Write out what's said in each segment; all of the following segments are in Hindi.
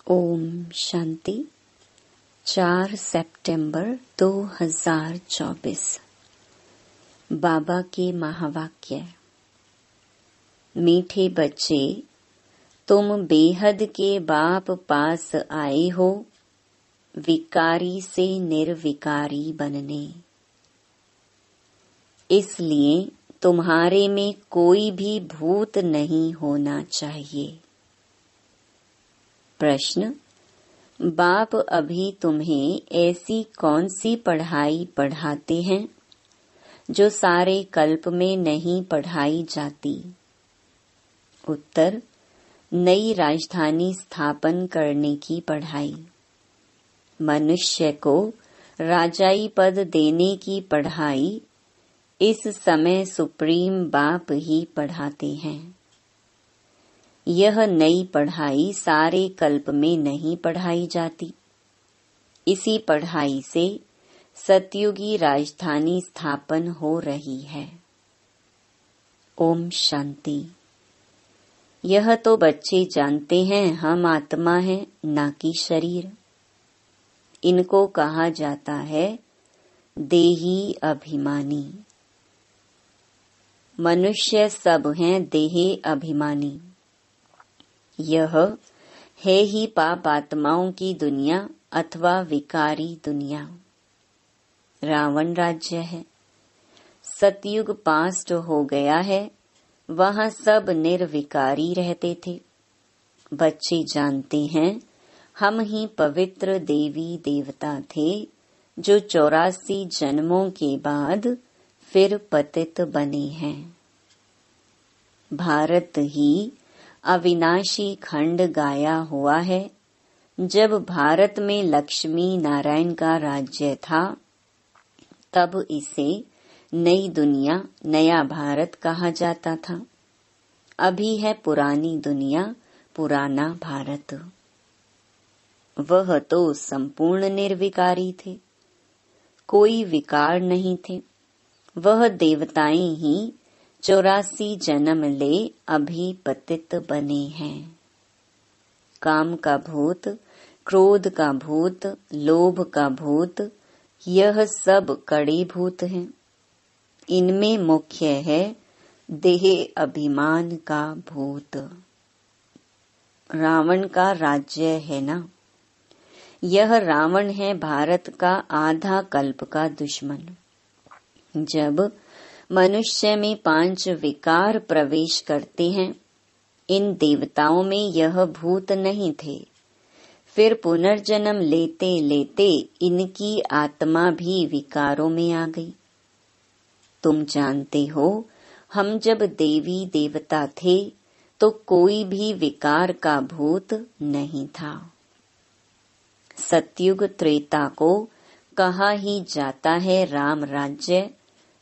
ओम शांति। 4 सितंबर 2024। बाबा के महावाक्य। मीठे बच्चे, तुम बेहद के बाप पास आए हो, विकारी से निर्विकारी बनने। इसलिए तुम्हारे में कोई भी भूत नहीं होना चाहिए। प्रश्न: बाप अभी तुम्हें ऐसी कौन सी पढ़ाई पढ़ाते हैं जो सारे कल्प में नहीं पढ़ाई जाती? उत्तर: नई राजधानी स्थापन करने की पढ़ाई। मनुष्य को राजाई पद देने की पढ़ाई इस समय सुप्रीम बाप ही पढ़ाते हैं। यह नई पढ़ाई सारे कल्प में नहीं पढ़ाई जाती। इसी पढ़ाई से सतयुगी राजधानी स्थापन हो रही है। ओम शांति। यह तो बच्चे जानते हैं हम आत्मा हैं, ना कि शरीर। इनको कहा जाता है देही अभिमानी। मनुष्य सब हैं देहे अभिमानी। यह है ही पाप आत्माओं की दुनिया अथवा विकारी दुनिया। रावण राज्य है। सतयुग पास्ट हो गया है, वहाँ सब निर्विकारी रहते थे। बच्चे जानते हैं हम ही पवित्र देवी देवता थे जो 84 जन्मों के बाद फिर पतित बने हैं। भारत ही अविनाशी खंड गाया हुआ है। जब भारत में लक्ष्मी नारायण का राज्य था, तब इसे नई दुनिया, नया भारत कहा जाता था। अभी है पुरानी दुनिया, पुराना भारत। वह तो संपूर्ण निर्विकारी थे, कोई विकार नहीं थे। वह देवताएं ही 84 जन्म ले अभी पतित बने हैं। काम का भूत, क्रोध का भूत, लोभ का भूत, यह सब कड़े भूत हैं। इनमें मुख्य है देह अभिमान का भूत। रावण का राज्य है ना। यह रावण है भारत का आधा कल्प का दुश्मन। जब मनुष्य में 5 विकार प्रवेश करते हैं, इन देवताओं में यह भूत नहीं थे। फिर पुनर्जन्म लेते लेते इनकी आत्मा भी विकारों में आ गई। तुम जानते हो, हम जब देवी देवता थे तो कोई भी विकार का भूत नहीं था। सतयुग त्रेता को कहा ही जाता है राम राज्य,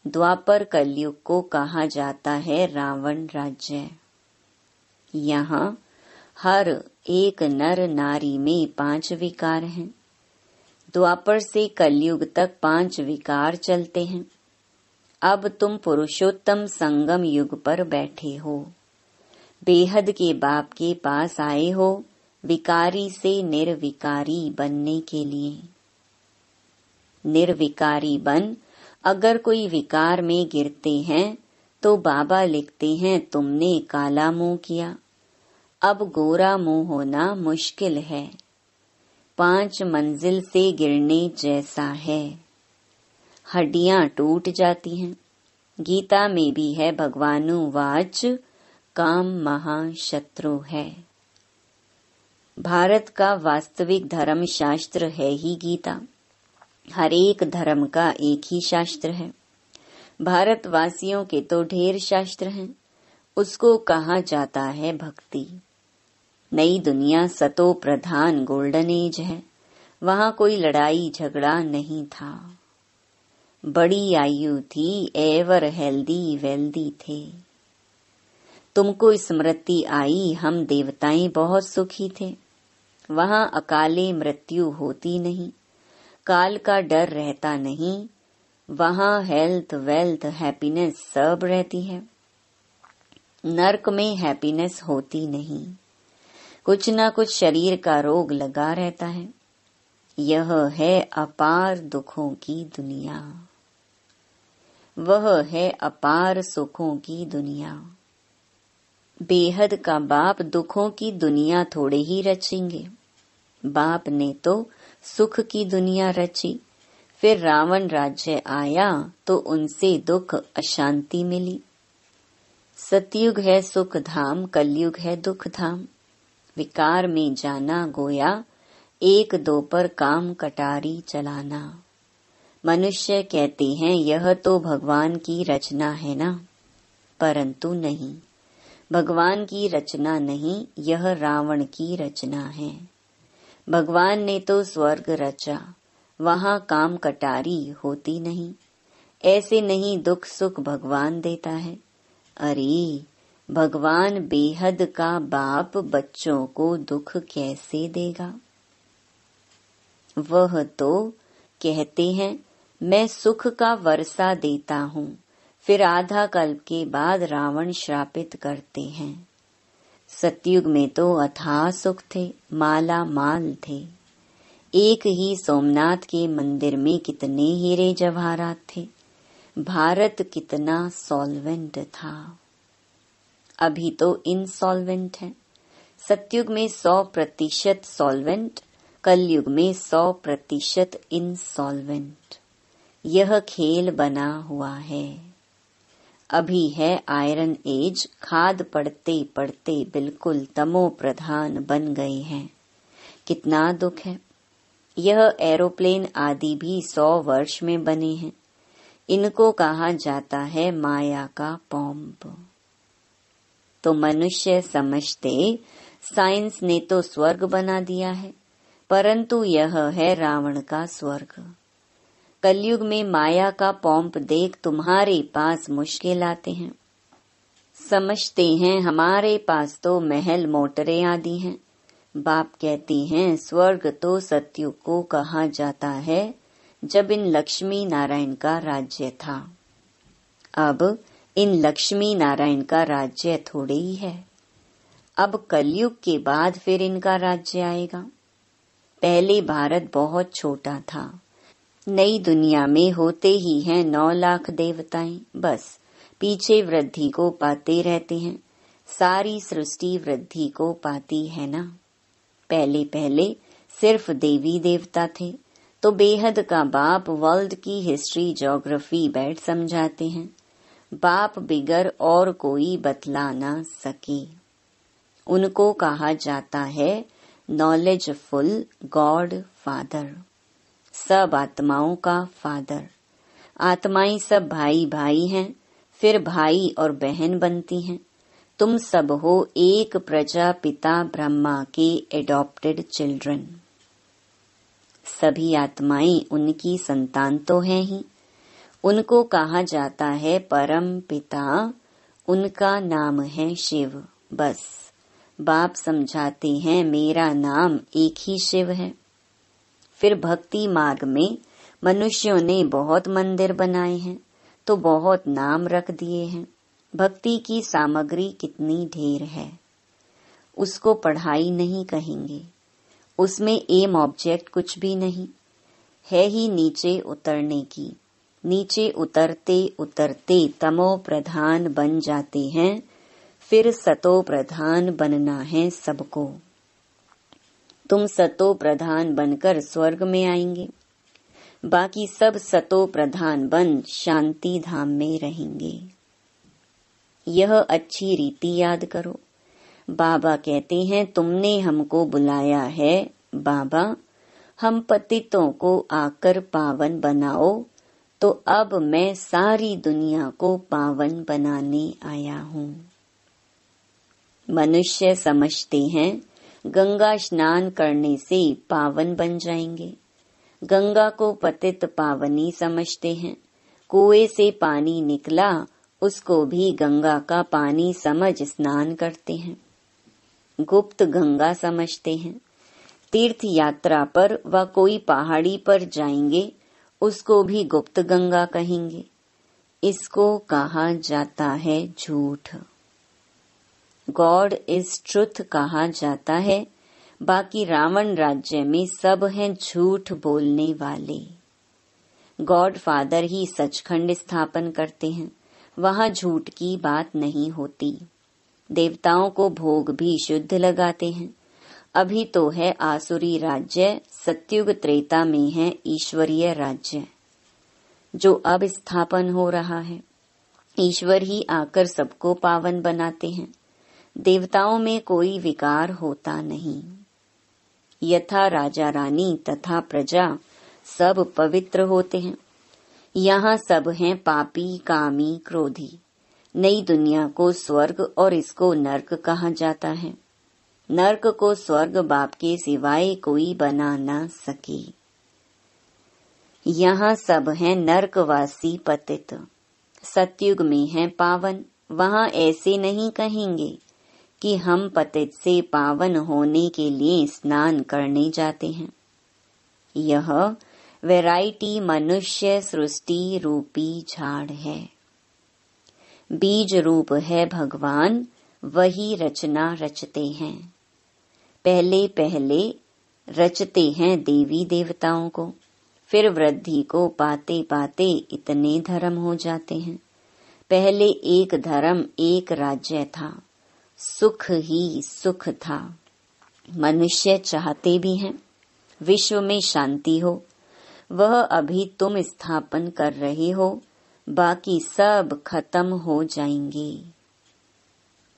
द्वापर कलयुग को कहा जाता है रावण राज्य। यहाँ हर एक नर नारी में 5 विकार हैं। द्वापर से कलयुग तक 5 विकार चलते हैं। अब तुम पुरुषोत्तम संगम युग पर बैठे हो, बेहद के बाप के पास आए हो, विकारी से निर्विकारी बनने के लिए। निर्विकारी बन अगर कोई विकार में गिरते हैं तो बाबा लिखते हैं तुमने काला मुंह किया, अब गोरा मुंह होना मुश्किल है। 5 मंजिल से गिरने जैसा है। हड्डियां टूट जाती हैं। गीता में भी है भगवानुवाच, काम महाशत्रु है। भारत का वास्तविक धर्म शास्त्र है ही गीता। हर एक धर्म का एक ही शास्त्र है। भारतवासियों के तो ढेर शास्त्र हैं। उसको कहा जाता है भक्ति। नई दुनिया सतो प्रधान गोल्डन एज है। वहाँ कोई लड़ाई झगड़ा नहीं था। बड़ी आयु थी, एवर हेल्दी वेल्दी थे। तुमको स्मृति आई हम देवताएं बहुत सुखी थे। वहाँ अकाले मृत्यु होती नहीं, काल का डर रहता नहीं। वहाँ हेल्थ, वेल्थ, हैप्पीनेस सब रहती है। नर्क में हैप्पीनेस होती नहीं। कुछ न कुछ शरीर का रोग लगा रहता है। यह है अपार दुखों की दुनिया, वह है अपार सुखों की दुनिया। बेहद का बाप दुखों की दुनिया थोड़े ही रचेंगे। बाप ने तो सुख की दुनिया रची। फिर रावण राज्य आया तो उनसे दुख अशांति मिली। सतयुग है सुख धाम, कलयुग है दुख धाम। विकार में जाना गोया, एक दो पर काम कटारी चलाना। मनुष्य कहते हैं यह तो भगवान की रचना है ना, परंतु नहीं, भगवान की रचना नहीं, यह रावण की रचना है। भगवान ने तो स्वर्ग रचा, वहाँ काम कटारी होती नहीं। ऐसे नहीं दुख सुख भगवान देता है। अरे भगवान बेहद का बाप बच्चों को दुख कैसे देगा? वह तो कहते हैं मैं सुख का वर्षा देता हूँ। फिर आधा कल्प के बाद रावण श्रापित करते हैं। सतयुग में तो अथाह सुख थे, माला माल थे। एक ही सोमनाथ के मंदिर में कितने हीरे जवाहरात थे। भारत कितना सॉल्वेंट था, अभी तो इनसॉल्वेंट है। सतयुग में 100% सॉल्वेंट, कलयुग में 100% इनसॉल्वेंट। यह खेल बना हुआ है। अभी है आयरन एज, खाद पड़ते पड़ते बिल्कुल तमो प्रधान बन गए हैं। कितना दुख है। यह एरोप्लेन आदि भी 100 वर्ष में बने हैं। इनको कहा जाता है माया का पॉम्प। तो मनुष्य समझते साइंस ने तो स्वर्ग बना दिया है, परंतु यह है रावण का स्वर्ग। कलयुग में माया का पॉम्प देख तुम्हारे पास मुश्किल आते हैं। समझते हैं हमारे पास तो महल मोटरें आदि हैं। बाप कहती हैं स्वर्ग तो सतयुग को कहा जाता है, जब इन लक्ष्मी नारायण का राज्य था। अब इन लक्ष्मी नारायण का राज्य थोड़े ही है। अब कलयुग के बाद फिर इनका राज्य आएगा। पहले भारत बहुत छोटा था। नई दुनिया में होते ही हैं 9 लाख देवताएं, बस पीछे वृद्धि को पाते रहते हैं। सारी सृष्टि वृद्धि को पाती है ना। पहले पहले सिर्फ देवी देवता थे, तो बेहद का बाप वर्ल्ड की हिस्ट्री ज्योग्राफी बैठ समझाते हैं। बाप बिगर और कोई बतला ना सके। उनको कहा जाता है नॉलेजफुल गॉड फादर, सब आत्माओं का फादर। आत्माएं सब भाई भाई हैं, फिर भाई और बहन बनती हैं। तुम सब हो एक प्रजापिता ब्रह्मा के एडॉप्टेड चिल्ड्रन। सभी आत्माएं उनकी संतान तो हैं ही। उनको कहा जाता है परम पिता, उनका नाम है शिव। बस बाप समझाते हैं मेरा नाम एक ही शिव है। फिर भक्ति मार्ग में मनुष्यों ने बहुत मंदिर बनाए हैं, तो बहुत नाम रख दिए हैं। भक्ति की सामग्री कितनी ढेर है, उसको पढ़ाई नहीं कहेंगे। उसमें एम ऑब्जेक्ट कुछ भी नहीं है ही नीचे उतरने की। नीचे उतरते उतरते तमो प्रधान बन जाते हैं, फिर सतो प्रधान बनना है सबको। तुम सतो प्रधान बनकर स्वर्ग में आएंगे, बाकी सब सतो प्रधान बन शांति धाम में रहेंगे। यह अच्छी रीति याद करो। बाबा कहते हैं तुमने हमको बुलाया है बाबा, हम पतितों को आकर पावन बनाओ। तो अब मैं सारी दुनिया को पावन बनाने आया हूँ। मनुष्य समझते हैं गंगा स्नान करने से पावन बन जाएंगे। गंगा को पतित पावनी समझते हैं। कुएं से पानी निकला, उसको भी गंगा का पानी समझ स्नान करते हैं। गुप्त गंगा समझते हैं। तीर्थ यात्रा पर व कोई पहाड़ी पर जाएंगे, उसको भी गुप्त गंगा कहेंगे। इसको कहा जाता है झूठ। गॉड इज ट्रुथ कहा जाता है। बाकी रावण राज्य में सब हैं झूठ बोलने वाले। गॉड फादर ही सचखंड स्थापन करते हैं, वहाँ झूठ की बात नहीं होती। देवताओं को भोग भी शुद्ध लगाते हैं। अभी तो है आसुरी राज्य, सत्युग त्रेता में है ईश्वरीय राज्य जो अब स्थापन हो रहा है। ईश्वर ही आकर सबको पावन बनाते हैं। देवताओं में कोई विकार होता नहीं। यथा राजा रानी तथा प्रजा सब पवित्र होते हैं। यहाँ सब हैं पापी, कामी, क्रोधी। नई दुनिया को स्वर्ग और इसको नर्क कहा जाता है। नर्क को स्वर्ग बाप के सिवाय कोई बना ना सके। यहाँ सब हैं नर्कवासी पतित। सतयुग में है पावन। वहाँ ऐसे नहीं कहेंगे कि हम पतित से पावन होने के लिए स्नान करने जाते हैं। यह वैरायटी मनुष्य सृष्टि रूपी झाड़ है। बीज रूप है भगवान, वही रचना रचते हैं। पहले पहले रचते हैं देवी देवताओं को, फिर वृद्धि को पाते पाते इतने धर्म हो जाते हैं। पहले एक धर्म एक राज्य था, सुख ही सुख था। मनुष्य चाहते भी हैं विश्व में शांति हो, वह अभी तुम स्थापन कर रहे हो। बाकी सब खत्म हो जाएंगे,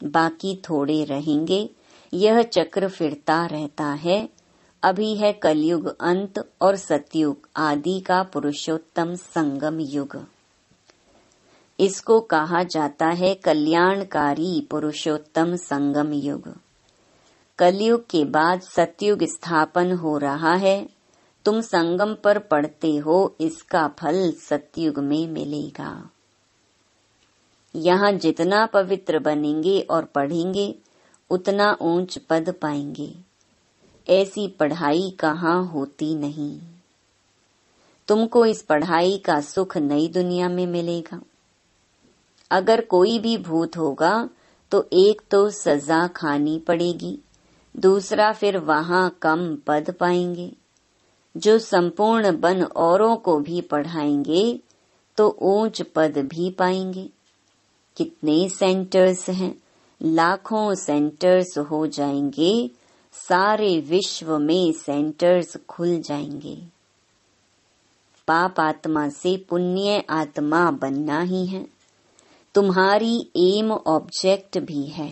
बाकी थोड़े रहेंगे। यह चक्र फिरता रहता है। अभी है कलयुग अंत और सतयुग आदि का पुरुषोत्तम संगम युग। इसको कहा जाता है कल्याणकारी पुरुषोत्तम संगम युग। कलयुग के बाद सतयुग स्थापन हो रहा है। तुम संगम पर पढ़ते हो, इसका फल सतयुग में मिलेगा। यहाँ जितना पवित्र बनेंगे और पढ़ेंगे उतना ऊंच पद पाएंगे। ऐसी पढ़ाई कहाँ होती नहीं। तुमको इस पढ़ाई का सुख नई दुनिया में मिलेगा। अगर कोई भी भूत होगा तो एक तो सजा खानी पड़ेगी, दूसरा फिर वहाँ कम पद पाएंगे। जो संपूर्ण बन औरों को भी पढ़ाएंगे तो ऊंच पद भी पाएंगे। कितने सेंटर्स हैं, लाखों सेंटर्स हो जाएंगे। सारे विश्व में सेंटर्स खुल जाएंगे। पाप आत्मा से पुण्य आत्मा बनना ही है। तुम्हारी एम ऑब्जेक्ट भी है।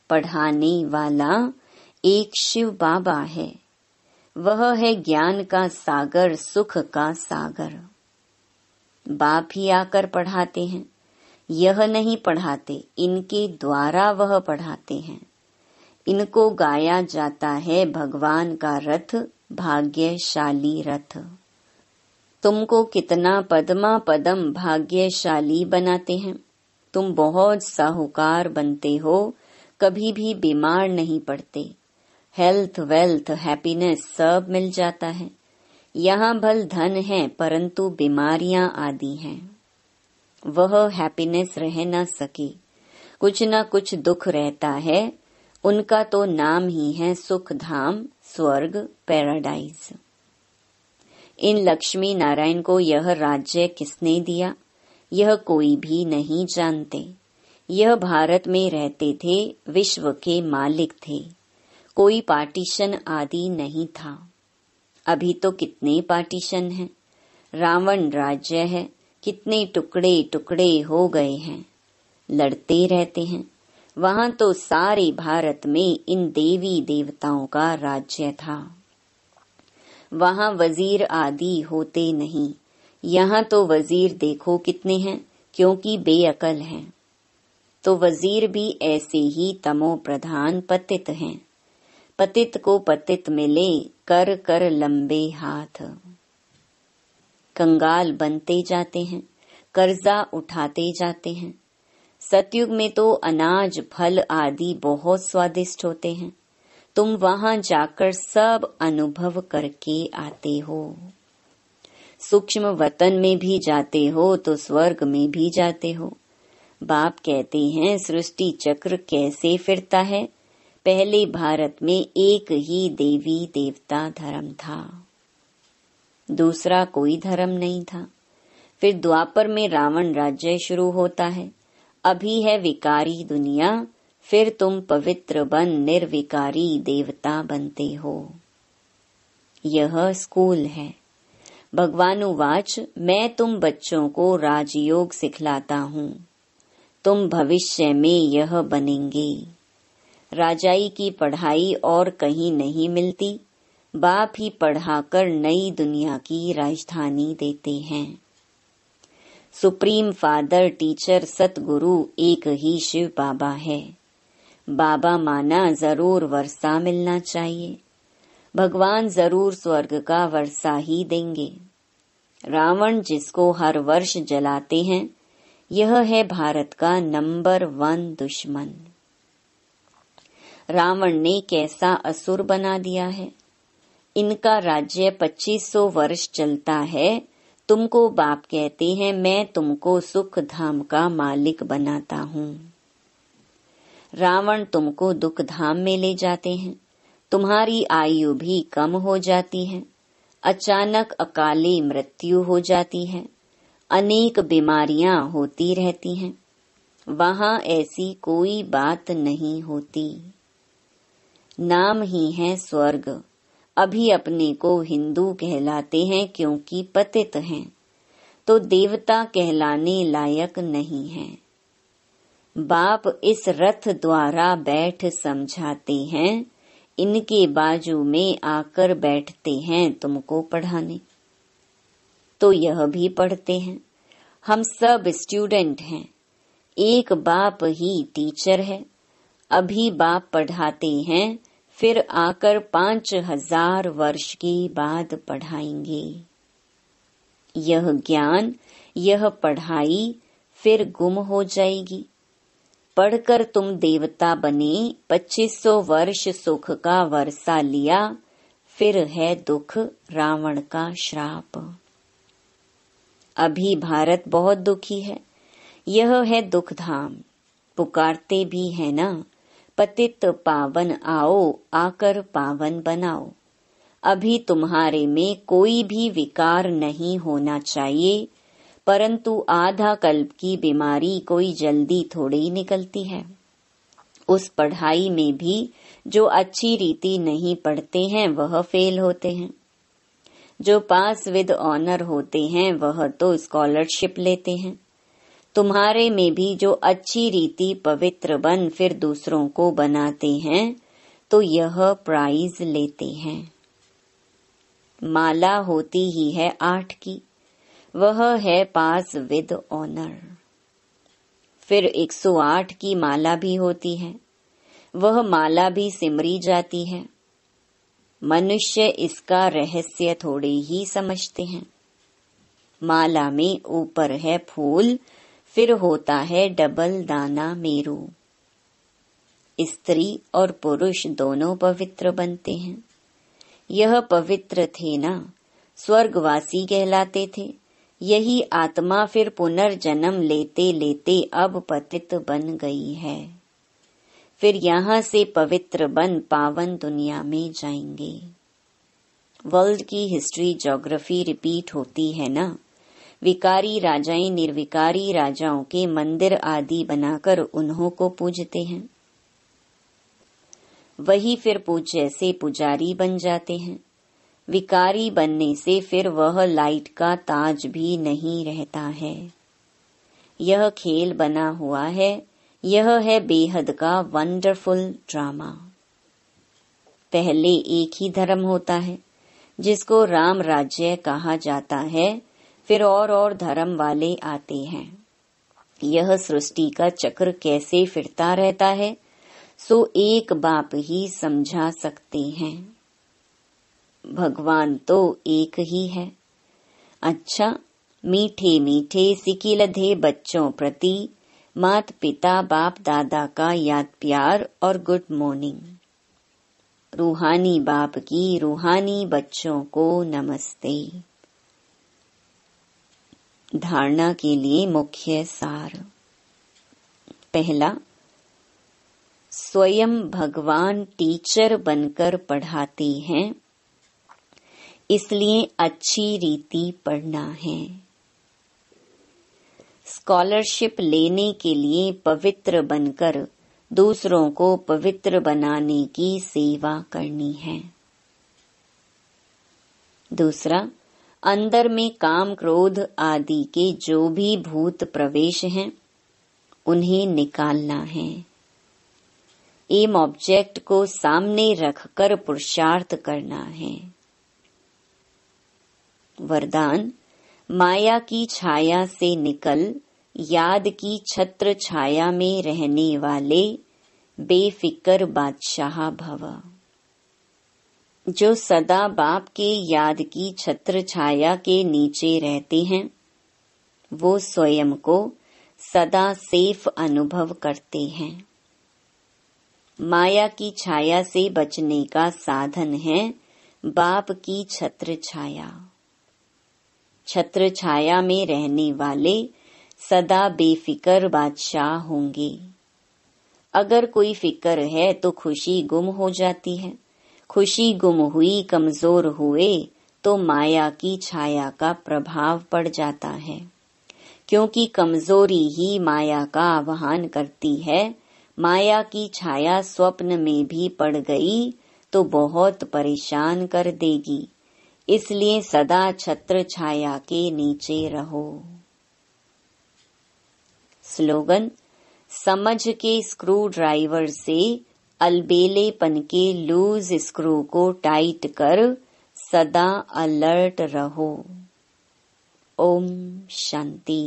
पढ़ाने वाला एक शिव बाबा है। वह है ज्ञान का सागर, सुख का सागर। बाप ही आकर पढ़ाते हैं। यह नहीं पढ़ाते, इनके द्वारा वह पढ़ाते हैं। इनको गाया जाता है भगवान का रथ, भाग्यशाली रथ। तुमको कितना पद्मा पदम भाग्यशाली बनाते हैं। तुम बहुत साहूकार बनते हो, कभी भी बीमार नहीं पड़ते। हेल्थ, वेल्थ, हैप्पीनेस सब मिल जाता है। यहाँ भल धन है परंतु बीमारियां आदि हैं। वह हैप्पीनेस रह न सके, कुछ न कुछ दुख रहता है। उनका तो नाम ही है सुख धाम, स्वर्ग, पैराडाइज। इन लक्ष्मी नारायण को यह राज्य किसने दिया, यह कोई भी नहीं जानते। यह भारत में रहते थे, विश्व के मालिक थे। कोई पार्टीशन आदि नहीं था। अभी तो कितने पार्टीशन हैं। रावण राज्य है, कितने टुकड़े टुकड़े हो गए हैं, लड़ते रहते हैं। वहाँ तो सारे भारत में इन देवी देवताओं का राज्य था। वहाँ वजीर आदि होते नहीं। यहाँ तो वजीर देखो कितने हैं, क्योंकि बेअकल हैं। तो वजीर भी ऐसे ही तमो प्रधान पतित हैं। पतित को पतित मिले, कर कर लंबे हाथ। कंगाल बनते जाते हैं, कर्जा उठाते जाते हैं। सतयुग में तो अनाज, फल आदि बहुत स्वादिष्ट होते हैं। तुम वहाँ जाकर सब अनुभव करके आते हो। सूक्ष्म वतन में भी जाते हो तो स्वर्ग में भी जाते हो। बाप कहते हैं सृष्टि चक्र कैसे फिरता है। पहले भारत में एक ही देवी देवता धर्म था, दूसरा कोई धर्म नहीं था। फिर द्वापर में रावण राज्य शुरू होता है। अभी है विकारी दुनिया, फिर तुम पवित्र बन निर्विकारी देवता बनते हो। यह स्कूल है। भगवानुवाच, मैं तुम बच्चों को राजयोग सिखलाता हूँ, तुम भविष्य में यह बनेंगे। राजाई की पढ़ाई और कहीं नहीं मिलती, बाप ही पढ़ाकर नई दुनिया की राजधानी देते हैं। सुप्रीम फादर टीचर सतगुरु एक ही शिव बाबा है। बाबा माना जरूर वर्षा मिलना चाहिए, भगवान जरूर स्वर्ग का वर्षा ही देंगे। रावण जिसको हर वर्ष जलाते हैं, यह है भारत का नंबर 1 दुश्मन। रावण ने कैसा असुर बना दिया है। इनका राज्य 2500 वर्ष चलता है। तुमको बाप कहते हैं मैं तुमको सुख धाम का मालिक बनाता हूँ। रावण तुमको दुख धाम में ले जाते हैं। तुम्हारी आयु भी कम हो जाती है। अचानक अकाली मृत्यु हो जाती है। अनेक बीमारियां होती रहती हैं। वहां ऐसी कोई बात नहीं होती। नाम ही है स्वर्ग। अभी अपने को हिंदू कहलाते हैं क्योंकि पतित हैं, तो देवता कहलाने लायक नहीं हैं। बाप इस रथ द्वारा बैठ समझाते हैं, इनके बाजू में आकर बैठते हैं तुमको पढ़ाने। तो यह भी पढ़ते हैं। हम सब स्टूडेंट हैं, एक बाप ही टीचर है। अभी बाप पढ़ाते हैं, फिर आकर 5000 वर्ष के बाद पढ़ाएंगे। यह ज्ञान, यह पढ़ाई फिर गुम हो जाएगी। पढ़कर तुम देवता बने, 2500 वर्ष सुख का वर्षा लिया, फिर है दुख रावण का श्राप। अभी भारत बहुत दुखी है। यह है दुख धाम। पुकारते भी है ना, पतित पावन आओ, आकर पावन बनाओ। अभी तुम्हारे में कोई भी विकार नहीं होना चाहिए, परंतु आधा कल्प की बीमारी कोई जल्दी थोड़ी निकलती है। उस पढ़ाई में भी जो अच्छी रीति नहीं पढ़ते हैं वह फेल होते हैं। जो पास विद ऑनर होते हैं वह तो स्कॉलरशिप लेते हैं। तुम्हारे में भी जो अच्छी रीति पवित्र बन फिर दूसरों को बनाते हैं, तो यह प्राइज लेते हैं। माला होती ही है 8 की, वह है पास विद ऑनर। फिर 108 की माला भी होती है, वह माला भी सिमरी जाती है। मनुष्य इसका रहस्य थोड़े ही समझते हैं। माला में ऊपर है फूल, फिर होता है डबल दाना मेरू। स्त्री और पुरुष दोनों पवित्र बनते हैं। यह पवित्र थे ना, स्वर्गवासी कहलाते थे। यही आत्मा फिर पुनर्जन्म लेते लेते अब पतित बन गई है। फिर यहाँ से पवित्र बन पावन दुनिया में जाएंगे। वर्ल्ड की हिस्ट्री ज्योग्राफी रिपीट होती है ना। विकारी राजाएं निर्विकारी राजाओं के मंदिर आदि बनाकर उन्हों को पूजते हैं। वही फिर पूज्य से पुजारी बन जाते हैं। विकारी बनने से फिर वह लाइट का ताज भी नहीं रहता है। यह खेल बना हुआ है। यह है बेहद का वंडरफुल ड्रामा। पहले एक ही धर्म होता है जिसको राम राज्य कहा जाता है। फिर और धर्म वाले आते हैं। यह सृष्टि का चक्र कैसे फिरता रहता है, सो एक बाप ही समझा सकते हैं। भगवान तो एक ही है। अच्छा, मीठे मीठे सिकिलधे बच्चों प्रति मात पिता बाप दादा का याद प्यार और गुड मॉर्निंग। रूहानी बाप की रूहानी बच्चों को नमस्ते। धारणा के लिए मुख्य सार। पहला, स्वयं भगवान टीचर बनकर पढ़ाते हैं, इसलिए अच्छी रीति पढ़ना है। स्कॉलरशिप लेने के लिए पवित्र बनकर दूसरों को पवित्र बनाने की सेवा करनी है। दूसरा, अंदर में काम क्रोध आदि के जो भी भूत प्रवेश हैं, उन्हें निकालना है। एम ऑब्जेक्ट को सामने रखकर पुरुषार्थ करना है। वरदान, माया की छाया से निकल याद की छत्र छाया में रहने वाले बेफिक्र बादशाह भव। जो सदा बाप के याद की छत्र छाया के नीचे रहते हैं, वो स्वयं को सदा सेफ अनुभव करते हैं। माया की छाया से बचने का साधन है बाप की छत्र छाया। छत्र छाया में रहने वाले सदा बेफिक्र बादशाह होंगे। अगर कोई फिक्र है तो खुशी गुम हो जाती है। खुशी गुम हुई, कमजोर हुए तो माया की छाया का प्रभाव पड़ जाता है, क्योंकि कमजोरी ही माया का आवाहन करती है। माया की छाया स्वप्न में भी पड़ गई तो बहुत परेशान कर देगी, इसलिए सदा छत्र छाया के नीचे रहो। स्लोगन, समझ के स्क्रू ड्राइवर से अलबेलेपन के लूज स्क्रू को टाइट कर सदा अलर्ट रहो। ओम शांति।